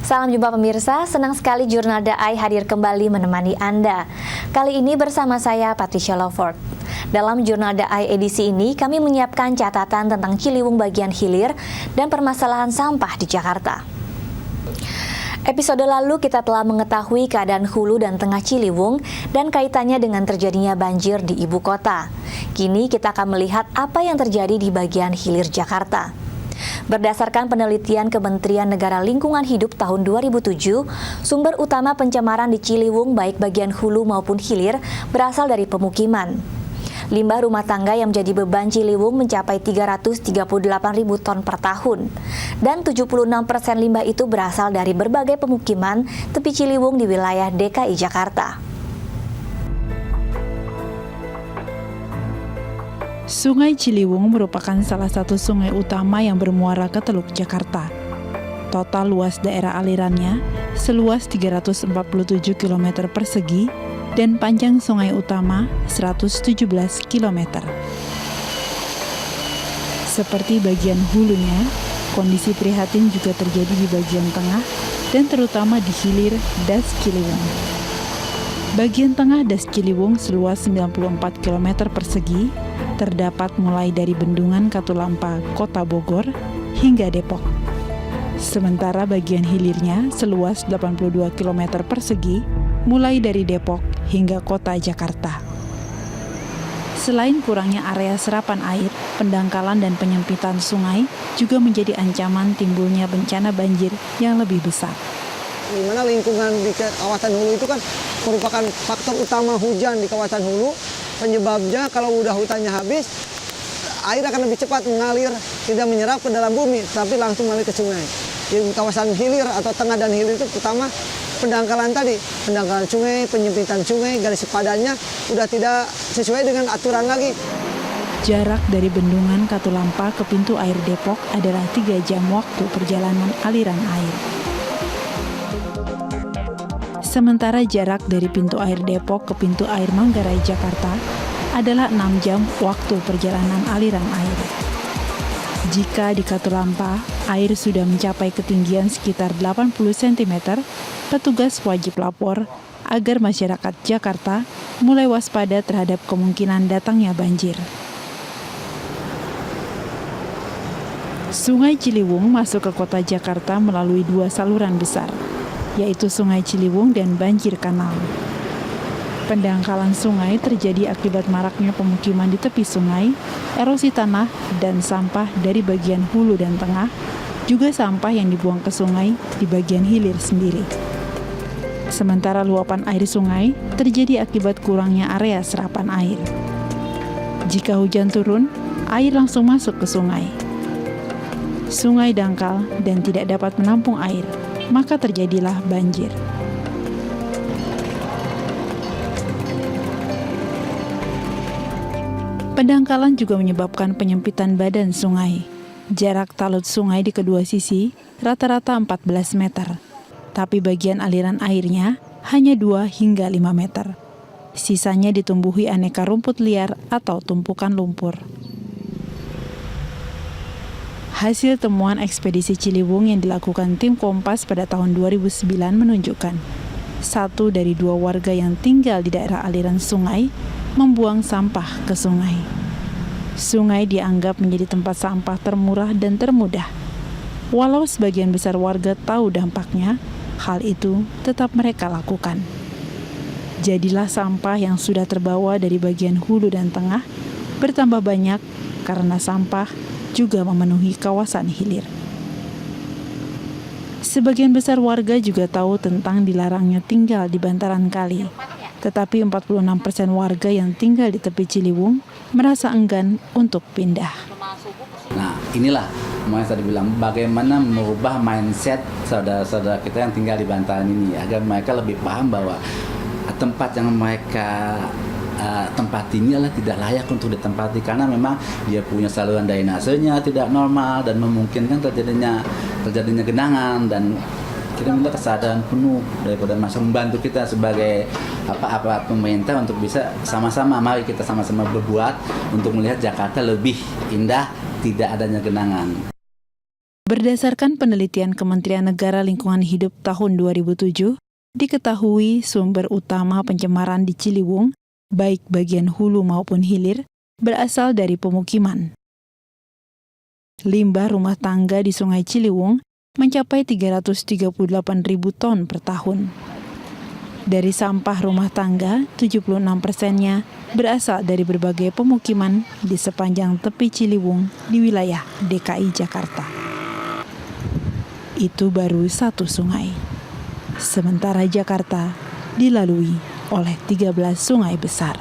Salam jumpa pemirsa, senang sekali Jurnal Daai hadir kembali menemani Anda. Kali ini bersama saya Patricia Lawford. Dalam Jurnal Daai edisi ini, kami menyiapkan catatan tentang Ciliwung bagian hilir dan permasalahan sampah di Jakarta. Episode lalu kita telah mengetahui keadaan hulu dan tengah Ciliwung dan kaitannya dengan terjadinya banjir di ibu kota. Kini kita akan melihat apa yang terjadi di bagian hilir Jakarta. Berdasarkan penelitian Kementerian Negara Lingkungan Hidup tahun 2007, sumber utama pencemaran di Ciliwung baik bagian hulu maupun hilir berasal dari pemukiman. Limbah rumah tangga yang menjadi beban Ciliwung mencapai 338.000 ton per tahun. Dan 76% limbah itu berasal dari berbagai pemukiman tepi Ciliwung di wilayah DKI Jakarta. Sungai Ciliwung merupakan salah satu sungai utama yang bermuara ke Teluk Jakarta. Total luas daerah alirannya seluas 347 km persegi dan panjang sungai utama 117 km. Seperti bagian hulunya, kondisi prihatin juga terjadi di bagian tengah dan terutama di hilir Das Ciliwung. Bagian tengah Das Ciliwung seluas 94 km persegi terdapat mulai dari Bendungan Katulampa, Kota Bogor, hingga Depok. Sementara bagian hilirnya seluas 82 km persegi, mulai dari Depok hingga Kota Jakarta. Selain kurangnya area serapan air, pendangkalan dan penyempitan sungai juga menjadi ancaman timbulnya bencana banjir yang lebih besar. Di mana lingkungan di kawasan hulu itu kan merupakan faktor utama hujan di kawasan hulu. Penyebabnya kalau udah hutannya habis, air akan lebih cepat mengalir, tidak menyerap ke dalam bumi, tapi langsung mengalir ke sungai. Di kawasan hilir atau tengah dan hilir itu pertama pendangkalan tadi, pendangkalan sungai, penyempitan sungai, garis padannya udah tidak sesuai dengan aturan lagi. Jarak dari Bendungan Katulampa ke pintu air Depok adalah 3 jam waktu perjalanan aliran air. Sementara jarak dari pintu air Depok ke pintu air Manggarai Jakarta adalah 6 jam waktu perjalanan aliran air. Jika di Katulampa, air sudah mencapai ketinggian sekitar 80 cm, petugas wajib lapor agar masyarakat Jakarta mulai waspada terhadap kemungkinan datangnya banjir. Sungai Ciliwung masuk ke kota Jakarta melalui 2 saluran besar, yaitu Sungai Ciliwung dan banjir kanal. Pendangkalan sungai terjadi akibat maraknya pemukiman di tepi sungai, erosi tanah, dan sampah dari bagian hulu dan tengah, juga sampah yang dibuang ke sungai di bagian hilir sendiri. Sementara luapan air sungai terjadi akibat kurangnya area serapan air. Jika hujan turun, air langsung masuk ke sungai. Sungai dangkal dan tidak dapat menampung air, maka terjadilah banjir. Pendangkalan juga menyebabkan penyempitan badan sungai. Jarak talut sungai di kedua sisi rata-rata 14 meter, tapi bagian aliran airnya hanya 2 hingga 5 meter. Sisanya ditumbuhi aneka rumput liar atau tumpukan lumpur. Hasil temuan ekspedisi Ciliwung yang dilakukan tim Kompas pada tahun 2009 menunjukkan 1 dari 2 warga yang tinggal di daerah aliran sungai membuang sampah ke sungai. Sungai dianggap menjadi tempat sampah termurah dan termudah. Walau sebagian besar warga tahu dampaknya, hal itu tetap mereka lakukan. Jadilah sampah yang sudah terbawa dari bagian hulu dan tengah bertambah banyak karena sampah juga memenuhi kawasan hilir. Sebagian besar warga juga tahu tentang dilarangnya tinggal di bantaran kali, tetapi 46% warga yang tinggal di tepi Ciliwung merasa enggan untuk pindah. Nah, inilah mau saya bilang bagaimana merubah mindset saudara-saudara kita yang tinggal di bantaran ini agar mereka lebih paham bahwa tempat yang mereka tempat ini adalah tidak layak untuk ditempati karena memang dia punya saluran drainasenya tidak normal dan memungkinkan terjadinya genangan, dan kita minta kesadaran penuh daripada masyarakat membantu kita sebagai aparat pemerintah untuk bisa sama-sama, mari kita sama-sama berbuat untuk melihat Jakarta lebih indah, tidak adanya genangan. Berdasarkan penelitian Kementerian Negara Lingkungan Hidup tahun 2007, diketahui sumber utama pencemaran di Ciliwung, baik bagian hulu maupun hilir, berasal dari pemukiman. Limbah rumah tangga di Sungai Ciliwung mencapai 338.000 ton per tahun. Dari sampah rumah tangga, 76%-nya berasal dari berbagai pemukiman di sepanjang tepi Ciliwung di wilayah DKI Jakarta. Itu baru satu sungai. Sementara Jakarta dilalui oleh 13 sungai besar.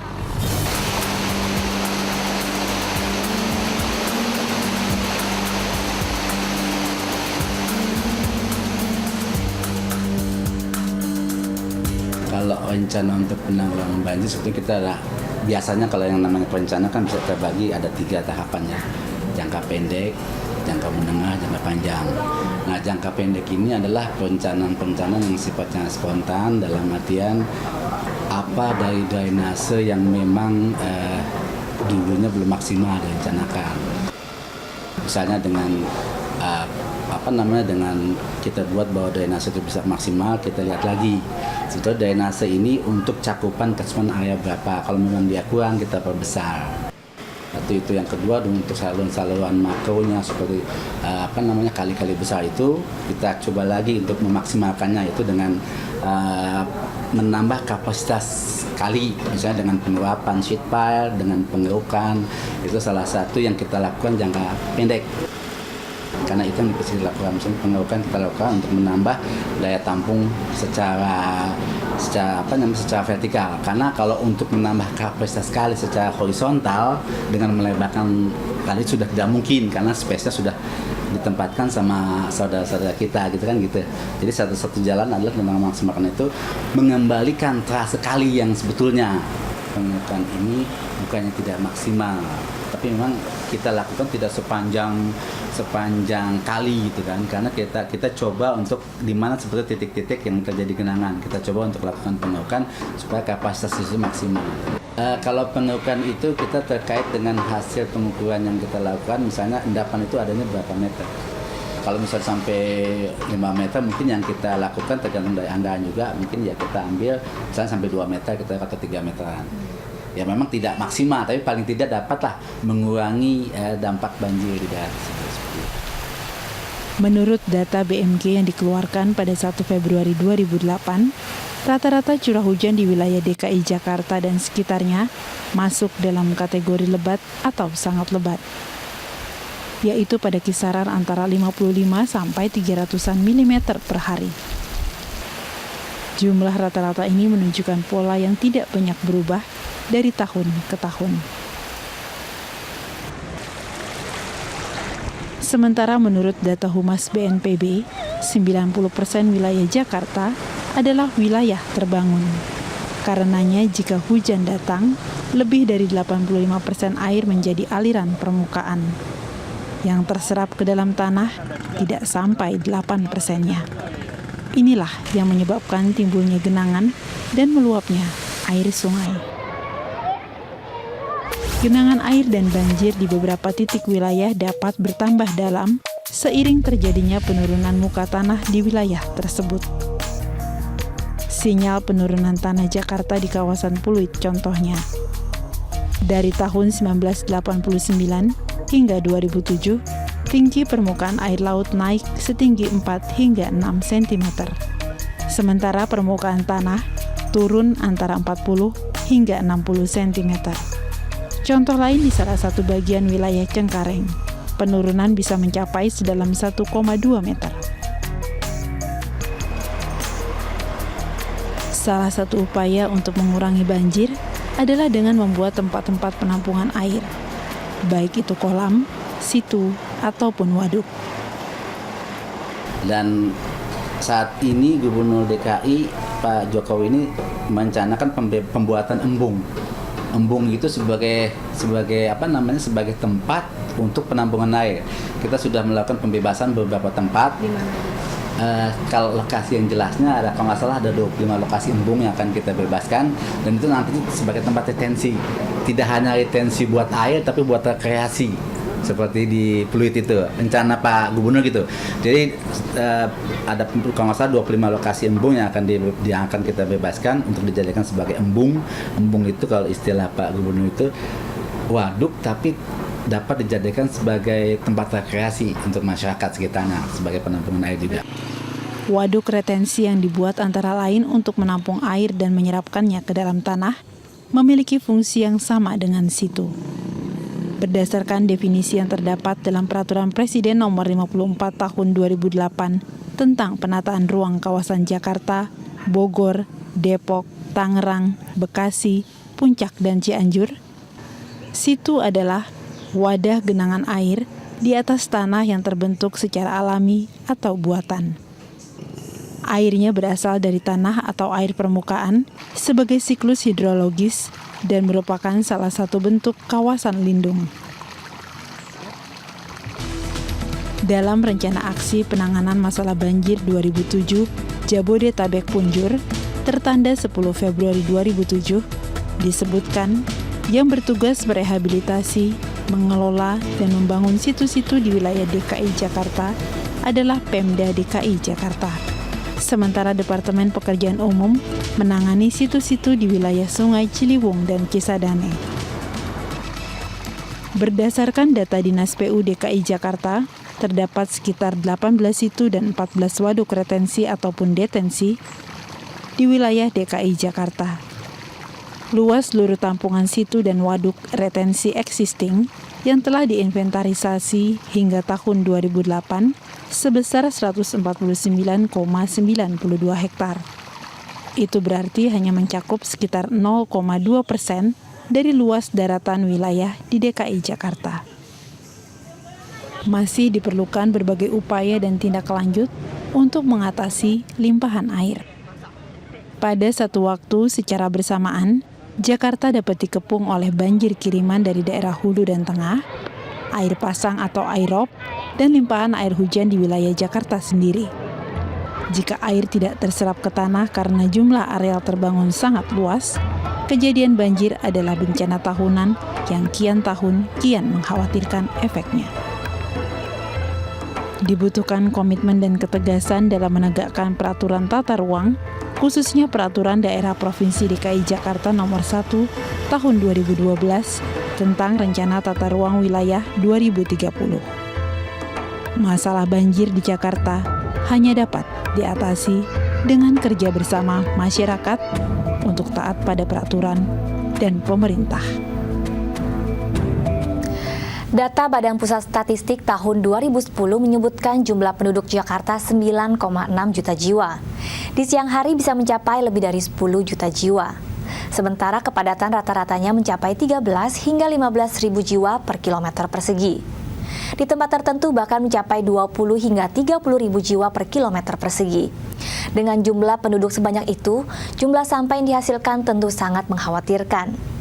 Kalau rencana untuk penanggulangan banjir seperti kita biasanya kalau yang namanya perencanaan kan bisa terbagi ada 3 tahapannya. Jangka pendek, jangka menengah, jangka panjang. Nah, jangka pendek ini adalah perencanaan yang sifatnya spontan dalam artian apa dari drainase yang memang dulunya belum maksimal direncanakan. Misalnya dengan dengan kita buat bahwa drainase itu bisa maksimal, kita lihat lagi sebetulnya drainase ini untuk cakupan catchment area berapa. Kalau memang dia kurang, kita perbesar. Itu yang kedua, untuk saluran-saluran makronya seperti kali-kali besar itu kita coba lagi untuk memaksimalkannya, itu dengan menambah kapasitas kali, misalnya dengan penerapan sheet pile, dengan pengerukan. Itu salah satu yang kita lakukan jangka pendek. Karena itu yang bisa dilakukan, misalnya pengerukan kita lakukan untuk menambah daya tampung secara vertikal. Karena kalau untuk menambah kapasitas kali secara horizontal dengan melebarkan kali sudah tidak mungkin, karena space-nya sudah ditempatkan sama saudara-saudara kita gitu kan gitu. Jadi satu-satu jalan adalah dengan memaksimalkan itu, mengembalikan trase kali yang sebetulnya pengerukan ini bukannya tidak maksimal, tapi memang kita lakukan tidak sepanjang kali gitu kan, karena kita coba untuk di mana seperti titik-titik yang terjadi genangan, kita coba untuk lakukan pengerukan supaya kapasitas itu maksimal. Kalau pengerukan itu kita terkait dengan hasil pengukuran yang kita lakukan, misalnya endapan itu adanya berapa meter. Kalau misalnya sampai 5 meter mungkin yang kita lakukan tergantung dari andaan juga, mungkin ya kita ambil misalnya sampai 2 meter kita atau 3 meteran. Ya memang tidak maksimal, tapi paling tidak dapatlah mengurangi dampak banjir di daerah tersebut. Menurut data BMG yang dikeluarkan pada 1 Februari 2008, rata-rata curah hujan di wilayah DKI Jakarta dan sekitarnya masuk dalam kategori lebat atau sangat lebat, yaitu pada kisaran antara 55 sampai 300-an mm per hari. Jumlah rata-rata ini menunjukkan pola yang tidak banyak berubah dari tahun ke tahun. Sementara menurut data Humas BNPB, 90% wilayah Jakarta adalah wilayah terbangun. Karenanya jika hujan datang, lebih dari 85% air menjadi aliran permukaan. Yang terserap ke dalam tanah tidak sampai 8%-nya. Inilah yang menyebabkan timbulnya genangan dan meluapnya air sungai. Genangan air dan banjir di beberapa titik wilayah dapat bertambah dalam seiring terjadinya penurunan muka tanah di wilayah tersebut. Sinyal penurunan tanah Jakarta di kawasan Pluit contohnya. Dari tahun 1989 hingga 2007, tinggi permukaan air laut naik setinggi 4 hingga 6 cm. Sementara permukaan tanah turun antara 40 hingga 60 cm. Contoh lain di salah satu bagian wilayah Cengkareng, penurunan bisa mencapai sedalam 1,2 meter. Salah satu upaya untuk mengurangi banjir adalah dengan membuat tempat-tempat penampungan air, baik itu kolam, situ, ataupun waduk. Dan saat ini Gubernur DKI Pak Jokowi ini merencanakan pembuatan embung. Embung itu sebagai tempat untuk penampungan air. Kita sudah melakukan pembebasan beberapa tempat. Di mana? Kalau lokasi yang jelasnya ada, kalau nggak salah ada 25 lokasi embung yang akan kita bebaskan, dan itu nanti sebagai tempat retensi. Tidak hanya retensi buat air, tapi buat rekreasi. seperti di Pluit itu, rencana Pak Gubernur gitu. Jadi ada kalau nggak salah 25 lokasi embung yang akan kita bebaskan untuk dijadikan sebagai embung. Embung itu kalau istilah Pak Gubernur itu waduk, tapi dapat dijadikan sebagai tempat rekreasi untuk masyarakat sekitarnya sebagai penampungan air juga. Waduk retensi yang dibuat antara lain untuk menampung air dan menyerapkannya ke dalam tanah memiliki fungsi yang sama dengan situ. Berdasarkan definisi yang terdapat dalam Peraturan Presiden Nomor 54 Tahun 2008 tentang penataan ruang kawasan Jakarta, Bogor, Depok, Tangerang, Bekasi, Puncak, dan Cianjur, situ adalah wadah genangan air di atas tanah yang terbentuk secara alami atau buatan. Airnya berasal dari tanah atau air permukaan sebagai siklus hidrologis dan merupakan salah satu bentuk kawasan lindung. Dalam Rencana Aksi Penanganan Masalah Banjir 2007, Jabodetabek Punjur, tertanda 10 Februari 2007, disebutkan yang bertugas merehabilitasi, mengelola, dan membangun situ-situ di wilayah DKI Jakarta adalah Pemda DKI Jakarta. Sementara Departemen Pekerjaan Umum menangani situ-situ di wilayah Sungai Ciliwung dan Cisadane. Berdasarkan data Dinas PU DKI Jakarta, terdapat sekitar 18 situ dan 14 waduk retensi ataupun detensi di wilayah DKI Jakarta. Luas seluruh tampungan situ dan waduk retensi existing yang telah diinventarisasi hingga tahun 2008 sebesar 149,92 hektar. Itu berarti hanya mencakup sekitar 0,2% dari luas daratan wilayah di DKI Jakarta. Masih diperlukan berbagai upaya dan tindak lanjut untuk mengatasi limpahan air. Pada satu waktu secara bersamaan, Jakarta dapat dikepung oleh banjir kiriman dari daerah hulu dan tengah, air pasang atau airop, dan limpahan air hujan di wilayah Jakarta sendiri. Jika air tidak terserap ke tanah karena jumlah areal terbangun sangat luas, kejadian banjir adalah bencana tahunan yang kian tahun kian mengkhawatirkan efeknya. Dibutuhkan komitmen dan ketegasan dalam menegakkan peraturan tata ruang, khususnya Peraturan Daerah Provinsi DKI Jakarta Nomor 1 Tahun 2012 tentang Rencana Tata Ruang Wilayah 2030. Masalah banjir di Jakarta hanya dapat diatasi dengan kerja bersama masyarakat untuk taat pada peraturan dan pemerintah. Data Badan Pusat Statistik tahun 2010 menyebutkan jumlah penduduk Jakarta 9,6 juta jiwa. Di siang hari bisa mencapai lebih dari 10 juta jiwa. Sementara kepadatan rata-ratanya mencapai 13 hingga 15 ribu jiwa per kilometer persegi. Di tempat tertentu bahkan mencapai 20 hingga 30 ribu jiwa per kilometer persegi. Dengan jumlah penduduk sebanyak itu, jumlah sampah yang dihasilkan tentu sangat mengkhawatirkan.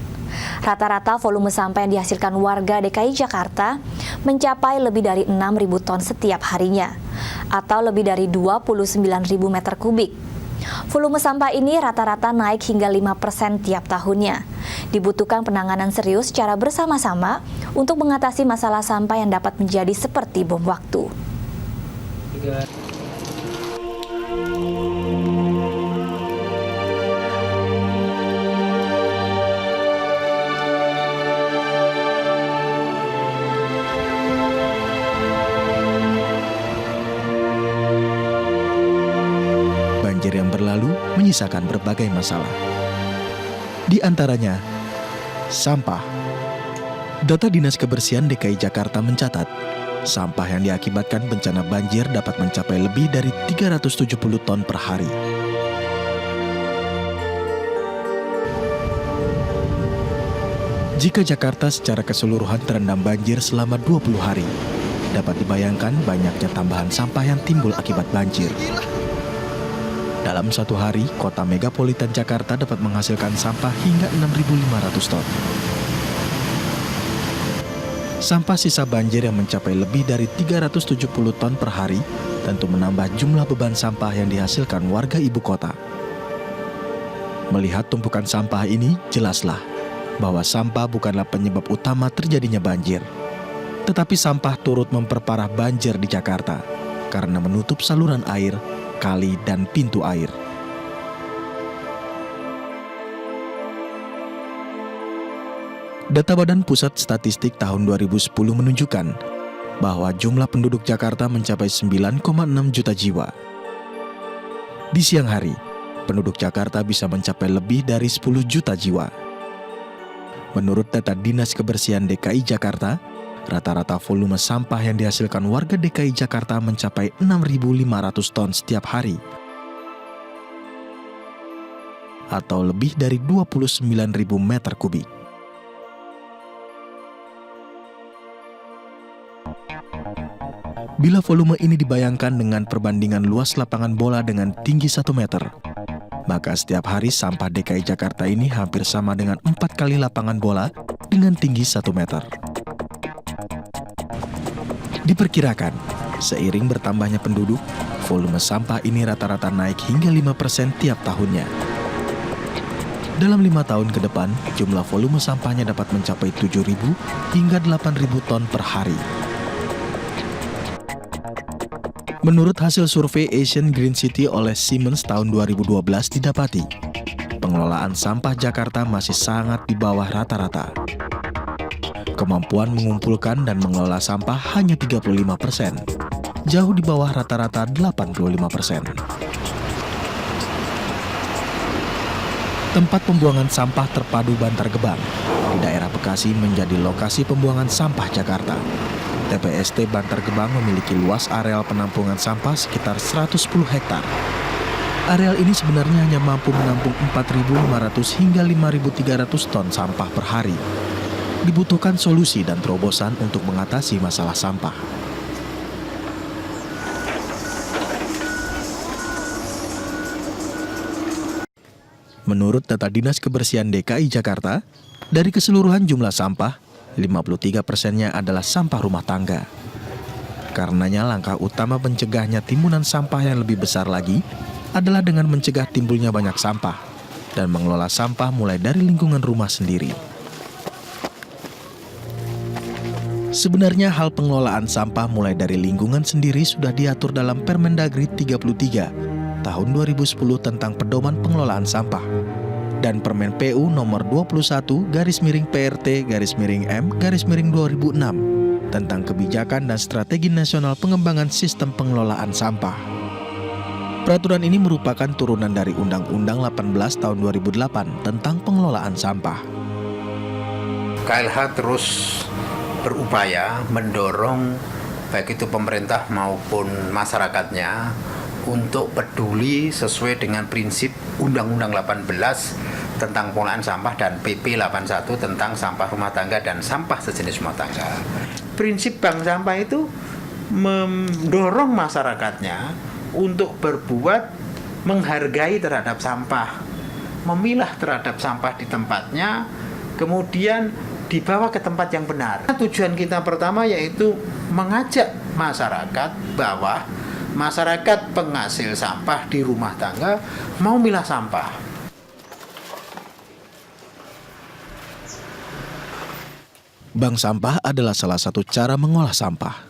Rata-rata volume sampah yang dihasilkan warga DKI Jakarta mencapai lebih dari 6.000 ton setiap harinya, atau lebih dari 29.000 meter kubik. Volume sampah ini rata-rata naik hingga 5% tiap tahunnya. Dibutuhkan penanganan serius secara bersama-sama untuk mengatasi masalah sampah yang dapat menjadi seperti bom waktu. Banjir yang berlalu menyisakan berbagai masalah. Di antaranya, sampah. Data Dinas Kebersihan DKI Jakarta mencatat, sampah yang diakibatkan bencana banjir dapat mencapai lebih dari 370 ton per hari. Jika Jakarta secara keseluruhan terendam banjir selama 20 hari, dapat dibayangkan banyaknya tambahan sampah yang timbul akibat banjir. Dalam satu hari, kota megapolitan Jakarta dapat menghasilkan sampah hingga 6.500 ton. Sampah sisa banjir yang mencapai lebih dari 370 ton per hari tentu menambah jumlah beban sampah yang dihasilkan warga ibu kota. Melihat tumpukan sampah ini, jelaslah bahwa sampah bukanlah penyebab utama terjadinya banjir. Tetapi sampah turut memperparah banjir di Jakarta karena menutup saluran air, kali, dan pintu air. Data Badan Pusat Statistik tahun 2010 menunjukkan bahwa jumlah penduduk Jakarta mencapai 9,6 juta jiwa. Di siang hari, penduduk Jakarta bisa mencapai lebih dari 10 juta jiwa. Menurut data Dinas Kebersihan DKI Jakarta, rata-rata volume sampah yang dihasilkan warga DKI Jakarta mencapai 6.500 ton setiap hari, atau lebih dari 29.000 meter kubik. Bila volume ini dibayangkan dengan perbandingan luas lapangan bola dengan tinggi 1 meter, maka setiap hari sampah DKI Jakarta ini hampir sama dengan 4 kali lapangan bola dengan tinggi 1 meter. Diperkirakan, seiring bertambahnya penduduk, volume sampah ini rata-rata naik hingga 5% tiap tahunnya. Dalam 5 tahun ke depan, jumlah volume sampahnya dapat mencapai 7.000 hingga 8.000 ton per hari. Menurut hasil survei Asian Green City oleh Siemens tahun 2012 didapati, pengelolaan sampah Jakarta masih sangat di bawah rata-rata. Kemampuan mengumpulkan dan mengelola sampah hanya 35%, jauh di bawah rata-rata 85%. Tempat pembuangan sampah terpadu Bantar Gebang di daerah Bekasi menjadi lokasi pembuangan sampah Jakarta. TPST Bantar Gebang memiliki luas areal penampungan sampah sekitar 110 hektar. Areal ini sebenarnya hanya mampu menampung 4.500 hingga 5.300 ton sampah per hari. Dibutuhkan solusi dan terobosan untuk mengatasi masalah sampah. Menurut data Dinas Kebersihan DKI Jakarta, dari keseluruhan jumlah sampah, 53%-nya adalah sampah rumah tangga. Karenanya langkah utama mencegahnya timbunan sampah yang lebih besar lagi adalah dengan mencegah timbulnya banyak sampah dan mengelola sampah mulai dari lingkungan rumah sendiri. Sebenarnya hal pengelolaan sampah mulai dari lingkungan sendiri sudah diatur dalam Permendagri 33 tahun 2010 tentang pedoman pengelolaan sampah dan Permen PU nomor 21/PRT/M/2006 tentang kebijakan dan strategi nasional pengembangan sistem pengelolaan sampah. Peraturan ini merupakan turunan dari Undang-Undang 18 tahun 2008 tentang pengelolaan sampah. KLH terus berupaya mendorong baik itu pemerintah maupun masyarakatnya untuk peduli sesuai dengan prinsip Undang-Undang 18 tentang pengelolaan sampah dan PP 81 tentang sampah rumah tangga dan sampah sejenis rumah tangga. Prinsip bank sampah itu mendorong masyarakatnya untuk berbuat menghargai terhadap sampah, memilah terhadap sampah di tempatnya, kemudian dibawa ke tempat yang benar. Tujuan kita pertama yaitu mengajak masyarakat bahwa masyarakat penghasil sampah di rumah tangga mau milah sampah. Bank sampah adalah salah satu cara mengolah sampah.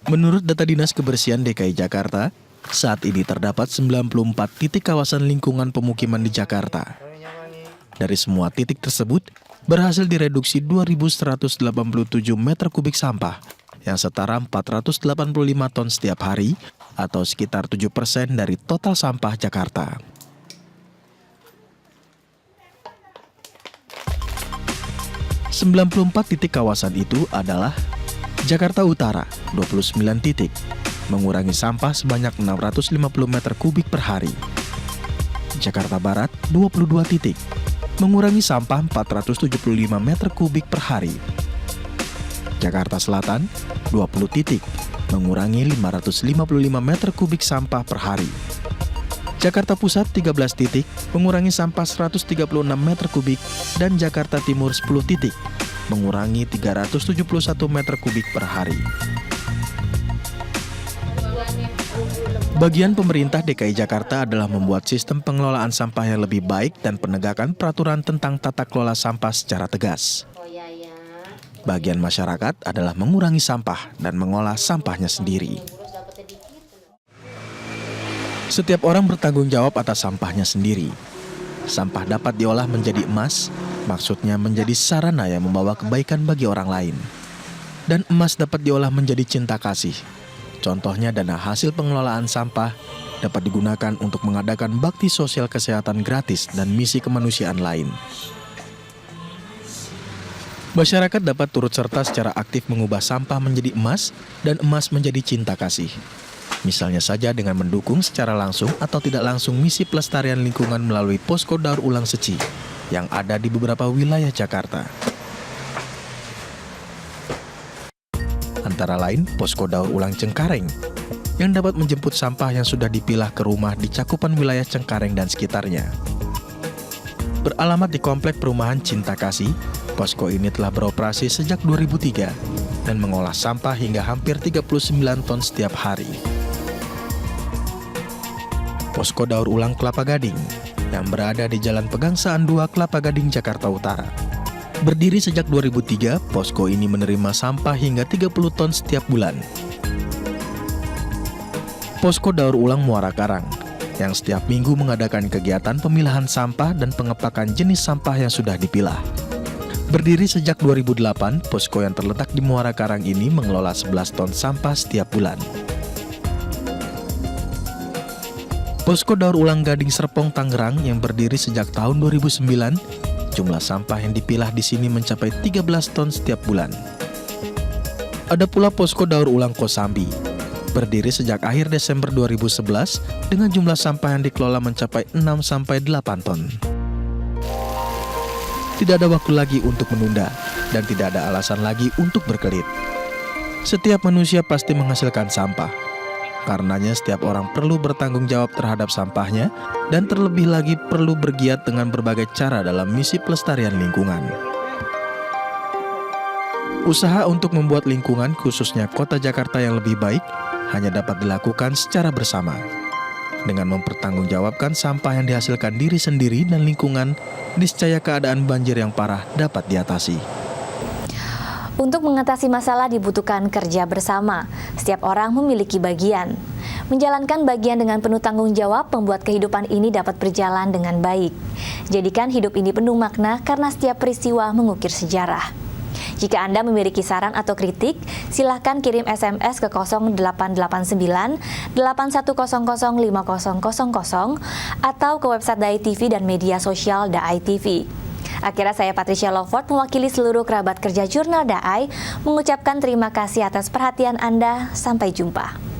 Menurut data Dinas Kebersihan DKI Jakarta, saat ini terdapat 94 titik kawasan lingkungan pemukiman di Jakarta. Dari semua titik tersebut, berhasil direduksi 2.187 meter kubik sampah yang setara 485 ton setiap hari atau sekitar 7% dari total sampah Jakarta. ...94 titik kawasan itu adalah Jakarta Utara 29 titik, mengurangi sampah sebanyak 650 meter kubik per hari. Jakarta Barat 22 titik, mengurangi sampah 475 meter kubik per hari. Jakarta Selatan 20 titik, mengurangi 555 meter kubik sampah per hari. Jakarta Pusat 13 titik, mengurangi sampah 136 meter kubik, dan Jakarta Timur 10 titik, mengurangi 371 meter kubik per hari. Bagian pemerintah DKI Jakarta adalah membuat sistem pengelolaan sampah yang lebih baik dan penegakan peraturan tentang tata kelola sampah secara tegas. bagian masyarakat adalah mengurangi sampah dan mengolah sampahnya sendiri. Setiap orang bertanggung jawab atas sampahnya sendiri. Sampah dapat diolah menjadi emas, maksudnya menjadi sarana yang membawa kebaikan bagi orang lain. Dan emas dapat diolah menjadi cinta kasih. Contohnya dana hasil pengelolaan sampah dapat digunakan untuk mengadakan bakti sosial kesehatan gratis dan misi kemanusiaan lain. Masyarakat dapat turut serta secara aktif mengubah sampah menjadi emas dan emas menjadi cinta kasih. Misalnya saja dengan mendukung secara langsung atau tidak langsung misi pelestarian lingkungan melalui Posko Daur Ulang Seci yang ada di beberapa wilayah Jakarta. Antara lain Posko Daur Ulang Cengkareng yang dapat menjemput sampah yang sudah dipilah ke rumah di cakupan wilayah Cengkareng dan sekitarnya. Beralamat di Komplek Perumahan Cinta Kasih, posko ini telah beroperasi sejak 2003 dan mengolah sampah hingga hampir 39 ton setiap hari. Posko Daur Ulang Kelapa Gading yang berada di Jalan Pegangsaan 2 Kelapa Gading, Jakarta Utara. Berdiri sejak 2003, posko ini menerima sampah hingga 30 ton setiap bulan. Posko Daur Ulang Muara Karang yang setiap minggu mengadakan kegiatan pemilahan sampah dan pengepakan jenis sampah yang sudah dipilah. Berdiri sejak 2008, posko yang terletak di Muara Karang ini mengelola 11 ton sampah setiap bulan. Posko Daur Ulang Gading Serpong Tangerang yang berdiri sejak tahun 2009, jumlah sampah yang dipilah di sini mencapai 13 ton setiap bulan. Ada pula Posko Daur Ulang Kosambi, berdiri sejak akhir Desember 2011 dengan jumlah sampah yang dikelola mencapai 6-8 ton. Tidak ada waktu lagi untuk menunda dan tidak ada alasan lagi untuk berkelit. Setiap manusia pasti menghasilkan sampah. Karenanya setiap orang perlu bertanggung jawab terhadap sampahnya dan terlebih lagi perlu bergiat dengan berbagai cara dalam misi pelestarian lingkungan. Usaha untuk membuat lingkungan khususnya kota Jakarta yang lebih baik hanya dapat dilakukan secara bersama. Dengan mempertanggungjawabkan sampah yang dihasilkan diri sendiri dan lingkungan, niscaya keadaan banjir yang parah dapat diatasi. Untuk mengatasi masalah dibutuhkan kerja bersama. Setiap orang memiliki bagian. Menjalankan bagian dengan penuh tanggung jawab membuat kehidupan ini dapat berjalan dengan baik. Jadikan hidup ini penuh makna karena setiap peristiwa mengukir sejarah. Jika Anda memiliki saran atau kritik, silahkan kirim SMS ke 0889 8100 5000 atau ke website DAI TV dan media sosial DAI TV. Akhirnya saya Patricia Lowford mewakili seluruh kerabat kerja Jurnal DAI mengucapkan terima kasih atas perhatian Anda. Sampai jumpa.